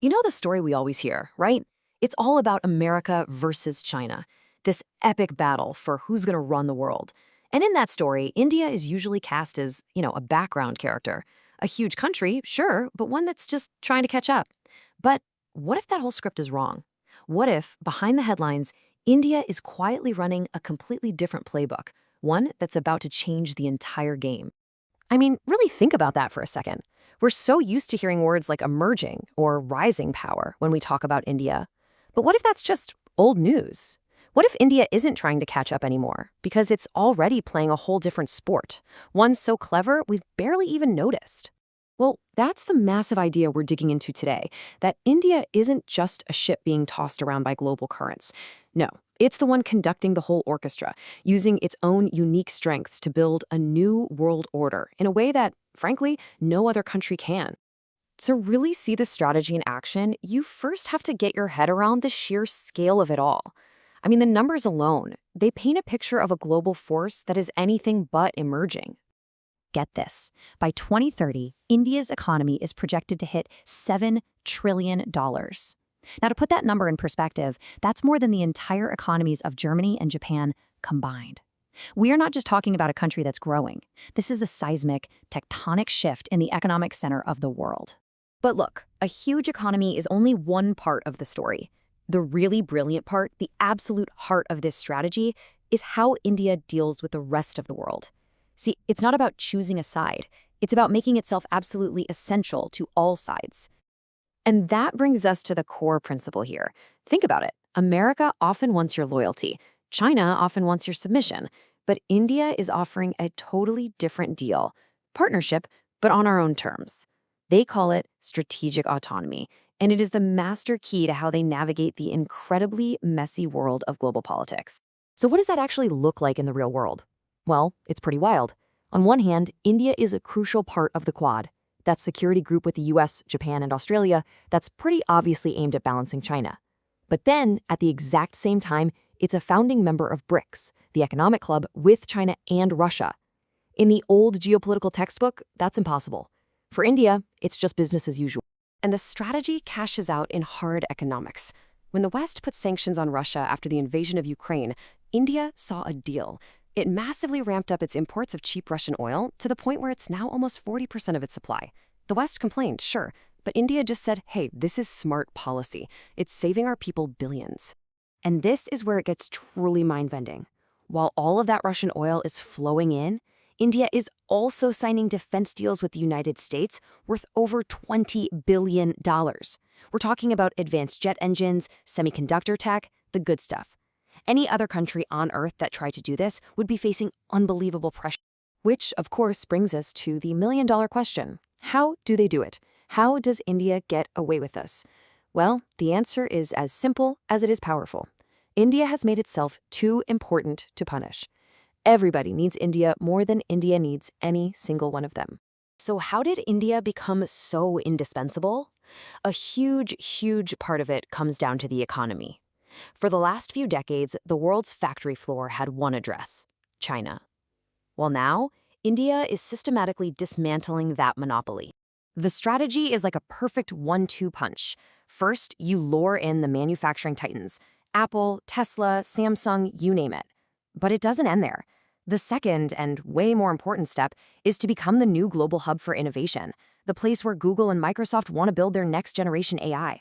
You know the story we always hear, right? It's all about America versus China, this epic battle for who's going to run the world. And in that story, India is usually cast as, a background character. A huge country, sure, but one that's just trying to catch up. But what if that whole script is wrong? What if, behind the headlines, India is quietly running a completely different playbook, one that's about to change the entire game? I mean, really think about that for a second. We're so used to hearing words like emerging or rising power when we talk about India. But what if that's just old news? What if India isn't trying to catch up anymore because it's already playing a whole different sport, one so clever we've barely even noticed? Well, that's the massive idea we're digging into today, that India isn't just a ship being tossed around by global currents. No, it's the one conducting the whole orchestra, using its own unique strengths to build a new world order in a way that, frankly, no other country can. To really see the strategy in action, you first have to get your head around the sheer scale of it all. I mean, the numbers alone, they paint a picture of a global force that is anything but emerging. Get this. By 2030, India's economy is projected to hit $7 trillion. Now, to put that number in perspective, that's more than the entire economies of Germany and Japan combined. We are not just talking about a country that's growing. This is a seismic, tectonic shift in the economic center of the world. But look, a huge economy is only one part of the story. The really brilliant part, the absolute heart of this strategy, is how India deals with the rest of the world. See, it's not about choosing a side. It's about making itself absolutely essential to all sides. And that brings us to the core principle here. Think about it. America often wants your loyalty. China often wants your submission. But India is offering a totally different deal. Partnership, but on our own terms. They call it strategic autonomy, and it is the master key to how they navigate the incredibly messy world of global politics. So what does that actually look like in the real world? Well, it's pretty wild. On one hand, India is a crucial part of the Quad, that security group with the US, Japan, and Australia that's pretty obviously aimed at balancing China. But then, at the exact same time, it's a founding member of BRICS, the economic club with China and Russia. In the old geopolitical textbook, that's impossible. For India, it's just business as usual. And the strategy cashes out in hard economics. When the West put sanctions on Russia after the invasion of Ukraine, India saw a deal. It massively ramped up its imports of cheap Russian oil to the point where it's now almost 40% of its supply. The West complained, sure, but India just said, hey, this is smart policy. It's saving our people billions. And this is where it gets truly mind-bending. While all of that Russian oil is flowing in, India is also signing defense deals with the United States worth over $20 billion. We're talking about advanced jet engines, semiconductor tech, the good stuff. Any other country on Earth that tried to do this would be facing unbelievable pressure. Which, of course, brings us to the million-dollar question. How do they do it? How does India get away with this? Well, the answer is as simple as it is powerful. India has made itself too important to punish. Everybody needs India more than India needs any single one of them. So how did India become so indispensable? A huge, huge part of it comes down to the economy. For the last few decades, the world's factory floor had one address: China. Well, now, India is systematically dismantling that monopoly. The strategy is like a perfect 1-2 punch. First, you lure in the manufacturing titans: Apple, Tesla, Samsung, you name it. But it doesn't end there. The second, and way more important step, is to become the new global hub for innovation, the place where Google and Microsoft want to build their next-generation AI.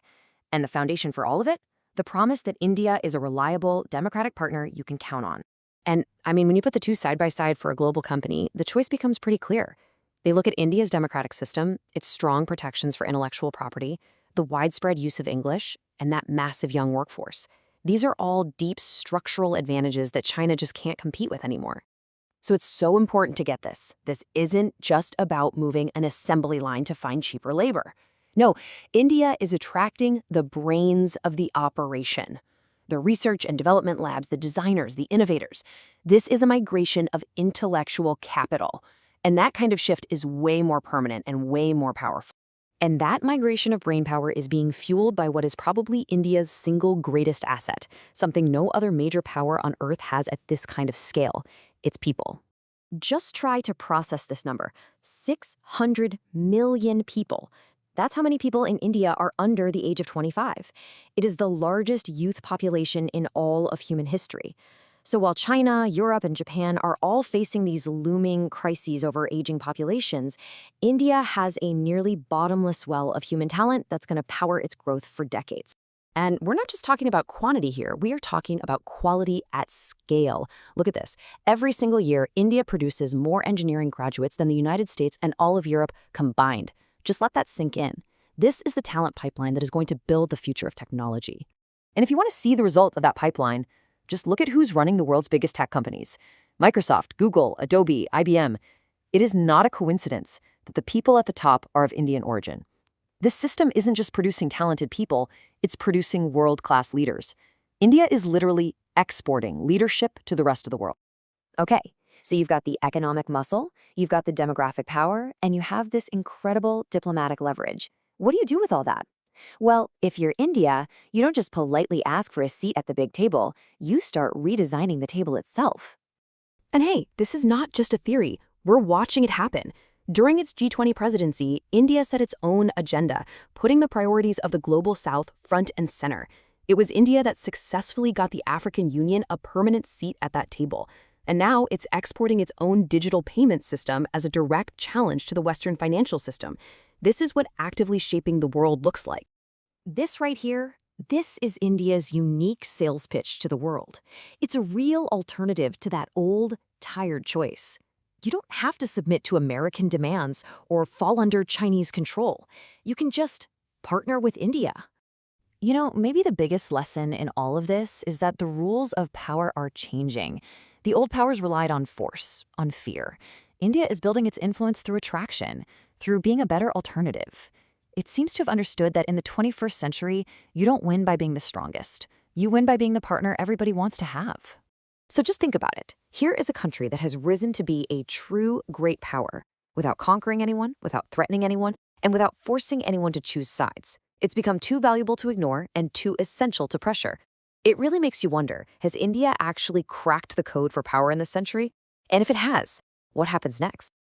And the foundation for all of it? The promise that India is a reliable, democratic partner you can count on. And, I mean, when you put the two side by side for a global company, the choice becomes pretty clear. They look at India's democratic system, its strong protections for intellectual property, the widespread use of English, and that massive young workforce. These are all deep structural advantages that China just can't compete with anymore. So it's so important to get this. This isn't just about moving an assembly line to find cheaper labor. No, India is attracting the brains of the operation. The research and development labs, the designers, the innovators. This is a migration of intellectual capital. And that kind of shift is way more permanent and way more powerful. And that migration of brainpower is being fueled by what is probably India's single greatest asset, something no other major power on Earth has at this kind of scale: its people. Just try to process this number: 600 million people. That's how many people in India are under the age of 25. It is the largest youth population in all of human history. So while China, Europe, and Japan are all facing these looming crises over aging populations, India has a nearly bottomless well of human talent that's going to power its growth for decades. And we're not just talking about quantity here, we are talking about quality at scale. Look at this. Every single year, India produces more engineering graduates than the United States and all of Europe combined. Just let that sink in. This is the talent pipeline that is going to build the future of technology. And if you want to see the result of that pipeline, just look at who's running the world's biggest tech companies. Microsoft, Google, Adobe, IBM. It is not a coincidence that the people at the top are of Indian origin. This system isn't just producing talented people, it's producing world-class leaders. India is literally exporting leadership to the rest of the world. Okay, so you've got the economic muscle, you've got the demographic power, and you have this incredible diplomatic leverage. What do you do with all that? Well, if you're India, you don't just politely ask for a seat at the big table, you start redesigning the table itself. And hey, this is not just a theory. We're watching it happen. During its G20 presidency, India set its own agenda, putting the priorities of the global south front and center. It was India that successfully got the African Union a permanent seat at that table. And now it's exporting its own digital payment system as a direct challenge to the Western financial system. This is what actively shaping the world looks like. This right here, this is India's unique sales pitch to the world. It's a real alternative to that old, tired choice. You don't have to submit to American demands or fall under Chinese control. You can just partner with India. You know, maybe the biggest lesson in all of this is that the rules of power are changing. The old powers relied on force, on fear. India is building its influence through attraction, through being a better alternative. It seems to have understood that in the 21st century, you don't win by being the strongest. You win by being the partner everybody wants to have. So just think about it. Here is a country that has risen to be a true great power without conquering anyone, without threatening anyone, and without forcing anyone to choose sides. It's become too valuable to ignore and too essential to pressure. It really makes you wonder, has India actually cracked the code for power in this century? And if it has, what happens next?